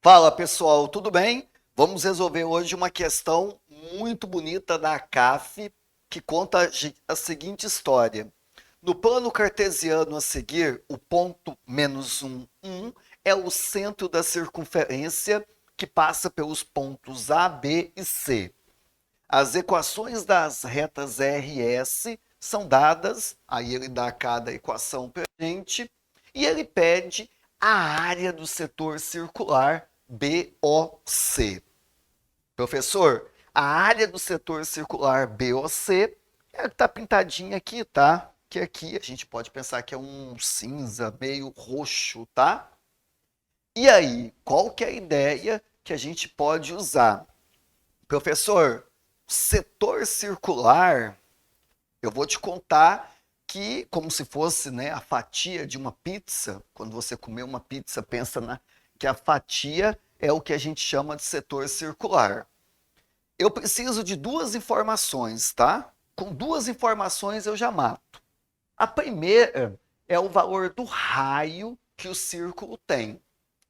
Fala pessoal, tudo bem? Vamos resolver hoje uma questão muito bonita da CAF que conta a seguinte história. No plano cartesiano a seguir, o ponto -1 é o centro da circunferência que passa pelos pontos A, B e C. As equações das retas R e S são dadas, aí ele dá cada equação para a gente, e ele pede a área do setor circular BOC. Professor, a área do setor circular BOC é a que está pintadinha aqui, tá? Que aqui a gente pode pensar que é um cinza meio roxo, tá? E aí, qual que é a ideia que a gente pode usar? Professor, setor circular, eu vou te contar que, como se fosse, né, a fatia de uma pizza, quando você comer uma pizza, pensa que a fatia é o que a gente chama de setor circular. Eu preciso de duas informações, tá? Com duas informações eu já mato. A primeira é o valor do raio que o círculo tem.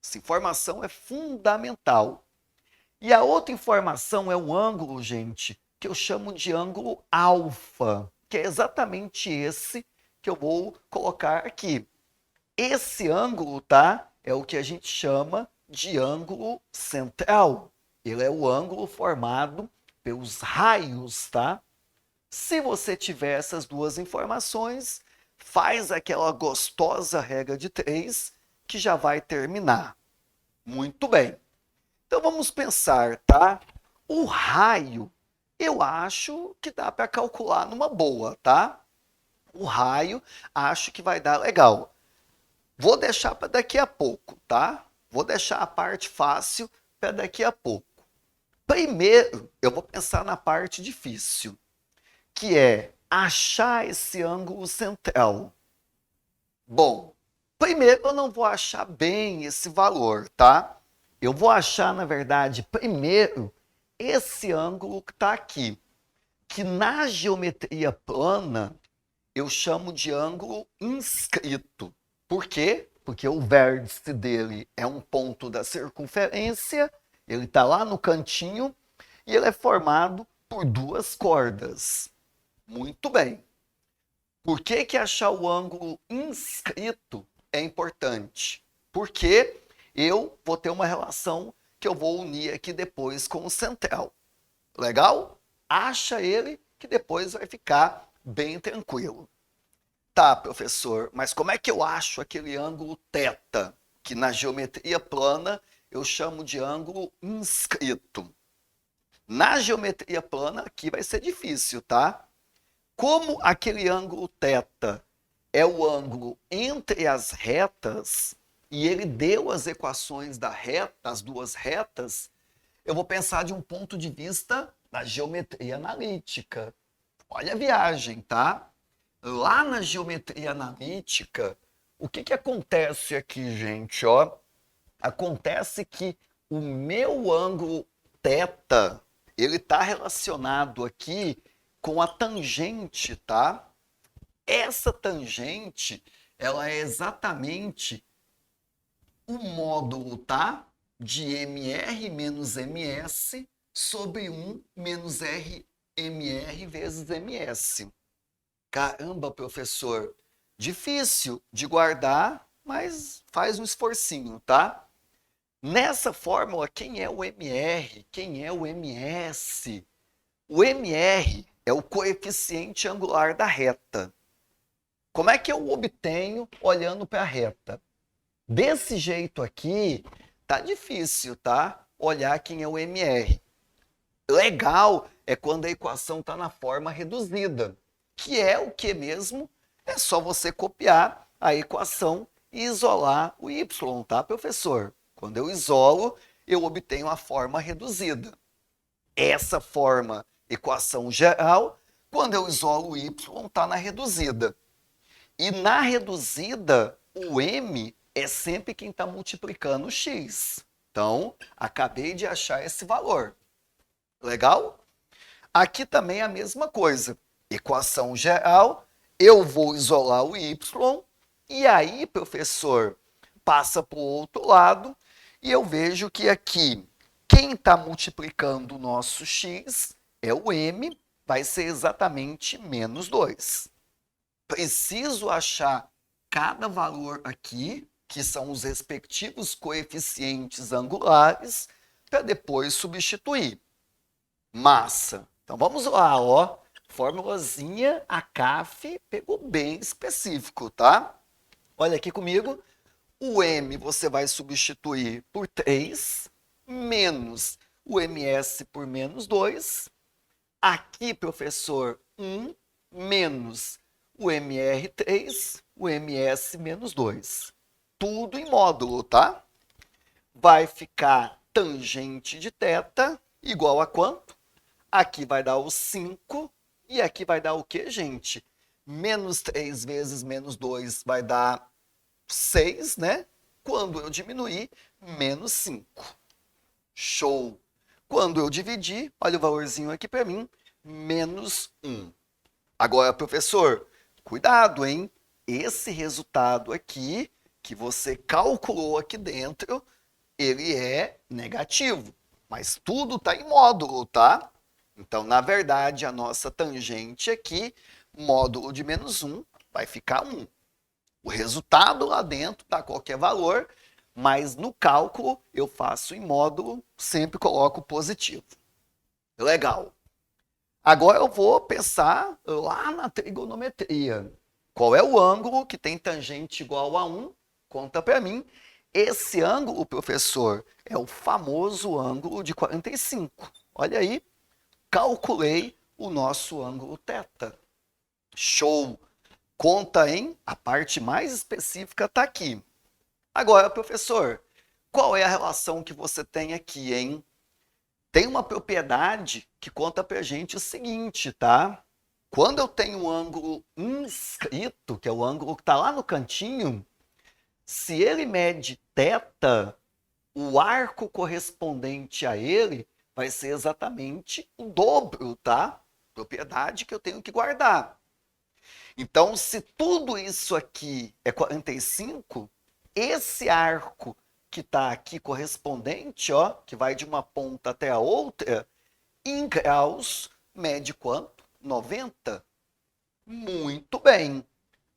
Essa informação é fundamental. E a outra informação é um ângulo, gente, que eu chamo de ângulo alfa, que é exatamente esse que eu vou colocar aqui. Esse ângulo, tá? É o que a gente chama de ângulo central. Ele é o ângulo formado pelos raios, tá? Se você tiver essas duas informações, faz aquela gostosa regra de 3 que já vai terminar. Muito bem. Então vamos pensar, tá? O raio, eu acho que dá para calcular numa boa, tá? O raio, acho que vai dar legal. Vou deixar para daqui a pouco, tá? Vou deixar a parte fácil para daqui a pouco. Primeiro, eu vou pensar na parte difícil, que é achar esse ângulo central. Bom, primeiro eu não vou achar bem esse valor, tá? Eu vou achar, na verdade, primeiro esse ângulo que está aqui, que na geometria plana eu chamo de ângulo inscrito. Por quê? Porque o vértice dele é um ponto da circunferência, ele está lá no cantinho e ele é formado por duas cordas. Muito bem. Por que que achar o ângulo inscrito é importante? Porque eu vou ter uma relação que eu vou unir aqui depois com o central. Legal? Acha ele que depois vai ficar bem tranquilo. Tá, professor, mas como é que eu acho aquele ângulo θ, que na geometria plana eu chamo de ângulo inscrito? Na geometria plana aqui vai ser difícil, tá? Como aquele ângulo θ é o ângulo entre as retas, e ele deu as equações da reta, das duas retas, eu vou pensar de um ponto de vista da geometria analítica. Olha a viagem, tá? Lá na geometria analítica, o que acontece aqui, gente? Ó, acontece que o meu ângulo θ, ele está relacionado aqui com a tangente, tá? Essa tangente, ela é exatamente o módulo, tá? De MR menos MS sobre 1 menos RMR vezes MS. Caramba, professor, difícil de guardar, mas faz um esforcinho, tá? Nessa fórmula, quem é o MR? Quem é o MS? O MR é o coeficiente angular da reta. Como é que eu obtenho olhando para a reta? Desse jeito aqui, tá difícil, tá? Olhar quem é o MR. Legal é quando a equação está na forma reduzida, que é o que mesmo? É só você copiar a equação e isolar o y, tá, professor? Quando eu isolo, eu obtenho a forma reduzida. Essa forma, equação geral, quando eu isolo o y, está na reduzida. E na reduzida, o m é sempre quem está multiplicando o x. Então, acabei de achar esse valor. Legal? Aqui também é a mesma coisa. Equação geral, eu vou isolar o y, e aí, professor, passa para o outro lado, E eu vejo que aqui, quem está multiplicando o nosso x é o m, vai ser exatamente menos 2. Preciso achar cada valor aqui, que são os respectivos coeficientes angulares, para depois substituir. Massa. Então vamos lá, ó. Formulazinha, a CAF pegou bem específico, tá? Olha aqui comigo. O M você vai substituir por 3, menos o MS por menos 2. Aqui, professor, 1 menos o MR3, o MS menos 2. Tudo em módulo, tá? Vai ficar tangente de θ igual a quanto? Aqui vai dar o 5 e aqui vai dar o quê, gente? Menos 3 vezes menos 2 vai dar 6, né? Quando eu diminuir, menos 5. Show! Quando eu dividir, olha o valorzinho aqui para mim, menos 1. Agora, professor, cuidado, hein? Esse resultado aqui, que você calculou aqui dentro, ele é negativo. Mas tudo está em módulo, tá? Então, na verdade, a nossa tangente aqui, módulo de menos 1, vai ficar 1. O resultado lá dentro dá qualquer valor, mas no cálculo eu faço em módulo, sempre coloco positivo. Legal. Agora eu vou pensar lá na trigonometria. Qual é o ângulo que tem tangente igual a 1? Conta para mim. Esse ângulo, professor, é o famoso ângulo de 45. Olha aí, calculei o nosso ângulo θ. Show! Conta, hein? A parte mais específica está aqui. Agora, professor, qual é a relação que você tem aqui, hein? Tem uma propriedade que conta pra gente o seguinte, tá? Quando eu tenho um ângulo inscrito, que é o ângulo que está lá no cantinho, se ele mede θ, o arco correspondente a ele vai ser exatamente o dobro, tá? Propriedade que eu tenho que guardar. Então, se tudo isso aqui é 45, esse arco que está aqui correspondente, ó, que vai de uma ponta até a outra, em graus, mede quanto? 90. Muito bem.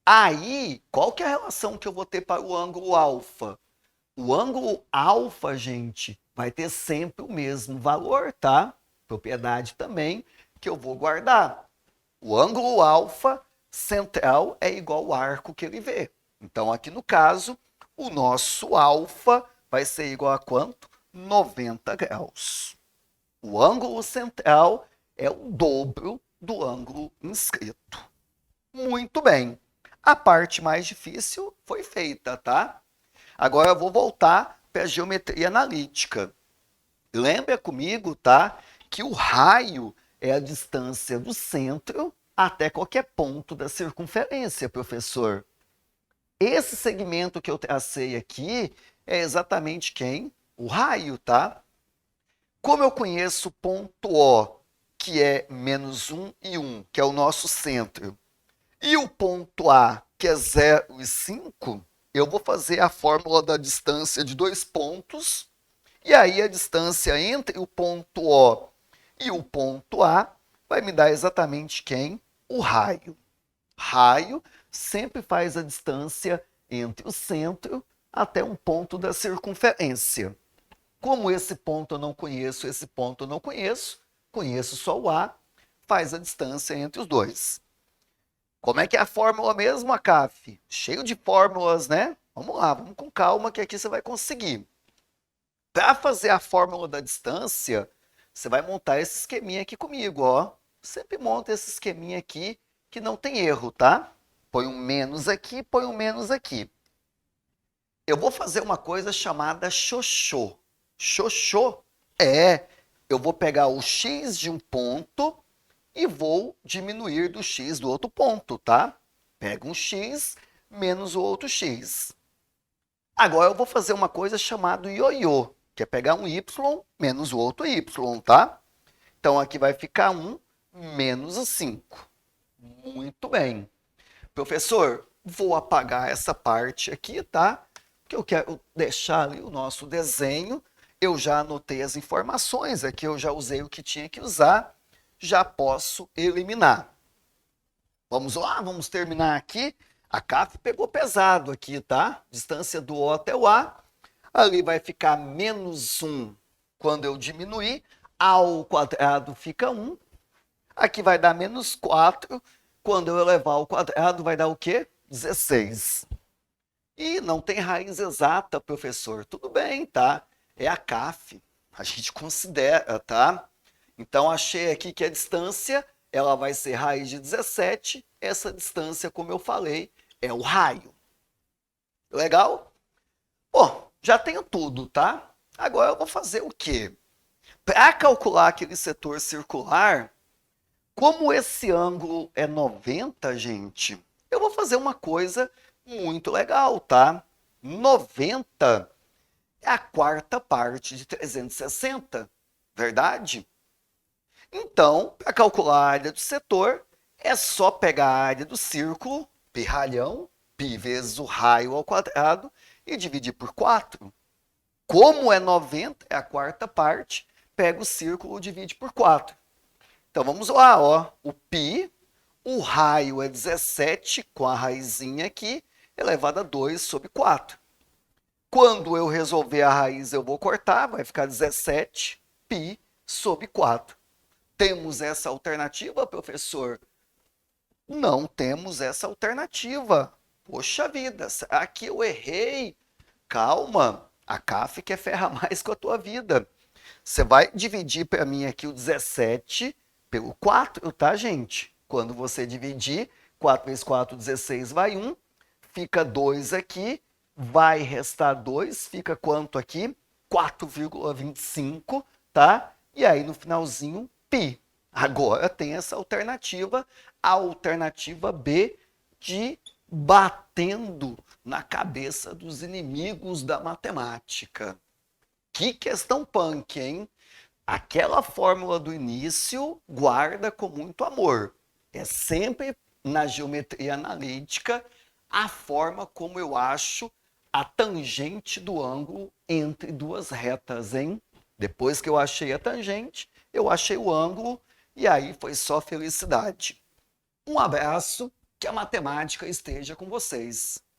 Aí, qual que é a relação que eu vou ter para o ângulo alfa? O ângulo alfa, gente, vai ter sempre o mesmo valor, tá? Propriedade também que eu vou guardar. O ângulo alfa central é igual ao arco que ele vê. Então, aqui no caso, o nosso alfa vai ser igual a quanto? 90 graus. O ângulo central é o dobro do ângulo inscrito. Muito bem. A parte mais difícil foi feita, tá? Agora eu vou voltar para a geometria analítica. Lembra comigo, tá? Que o raio é a distância do centro até qualquer ponto da circunferência, professor. Esse segmento que eu tracei aqui é exatamente quem? O raio, tá? Como eu conheço o ponto O, que é menos 1 e 1, que é o nosso centro, e o ponto A, que é 0 e 5, eu vou fazer a fórmula da distância de dois pontos, e aí a distância entre o ponto O e o ponto A vai me dar exatamente quem? O raio. Raio sempre faz a distância entre o centro até um ponto da circunferência. Como esse ponto eu não conheço, esse ponto eu não conheço, conheço só o A, faz a distância entre os dois. Como é que é a fórmula mesmo, ACAF? Cheio de fórmulas, né? Vamos lá, vamos com calma que aqui você vai conseguir. Para fazer a fórmula da distância, você vai montar esse esqueminha aqui comigo, ó. Sempre monta esse esqueminha aqui que não tem erro, tá? Põe um menos aqui, põe um menos aqui. Eu vou fazer uma coisa chamada xoxô. Xoxô eu vou pegar o x de um ponto e vou diminuir do x do outro ponto, tá? Pega um x menos o outro x. Agora eu vou fazer uma coisa chamada ioiô, que é pegar um y menos o outro y, tá? Então aqui vai ficar 1 menos o 5. Muito bem. Professor, vou apagar essa parte aqui, tá? que eu quero deixar ali o nosso desenho. Eu já anotei as informações, aqui eu já usei o que tinha que usar, já posso eliminar. Vamos lá, vamos terminar aqui. A CAF pegou pesado aqui, tá? Distância do O até o A. Ali vai ficar menos 1 quando eu diminuir. A ao quadrado fica 1. Aqui vai dar menos 4. Quando eu elevar ao quadrado, vai dar o quê? 16. E não tem raiz exata, professor. Tudo bem, tá? É a CAF. A gente considera, tá? Então, achei aqui que a distância ela vai ser raiz de 17. Essa distância, como eu falei, é o raio. Legal? Bom, já tenho tudo, tá? Agora eu vou fazer o quê? Para calcular aquele setor circular, como esse ângulo é 90, gente, eu vou fazer uma coisa muito legal, tá? 90 é a quarta parte de 360, verdade? Então, para calcular a área do setor, é só pegar a área do círculo, π ralhão, π vezes o raio ao quadrado, e dividir por 4. Como é 90, é a quarta parte, pega o círculo e divide por 4. Então vamos lá, ó. O π, o raio é 17, com a raizinha aqui, elevado a 2 sobre 4. Quando eu resolver a raiz, eu vou cortar, vai ficar 17 π sobre 4. Temos essa alternativa, professor? Não temos essa alternativa. Poxa vida, será que eu errei? Calma, a CAF quer ferrar mais com a tua vida. Você vai dividir para mim aqui o 17 pelo 4, tá, gente? Quando você dividir, 4 vezes 4, 16, vai 1. Fica 2 aqui, vai restar 2, fica quanto aqui? 4,25, tá? E aí no finalzinho, π. Agora tem essa alternativa, a alternativa B de batendo na cabeça dos inimigos da matemática. Que questão punk, hein? Aquela fórmula do início guarda com muito amor. É sempre na geometria analítica a forma como eu acho a tangente do ângulo entre duas retas, hein? Depois que eu achei a tangente, eu achei o ângulo e aí foi só felicidade. Um abraço, que a matemática esteja com vocês.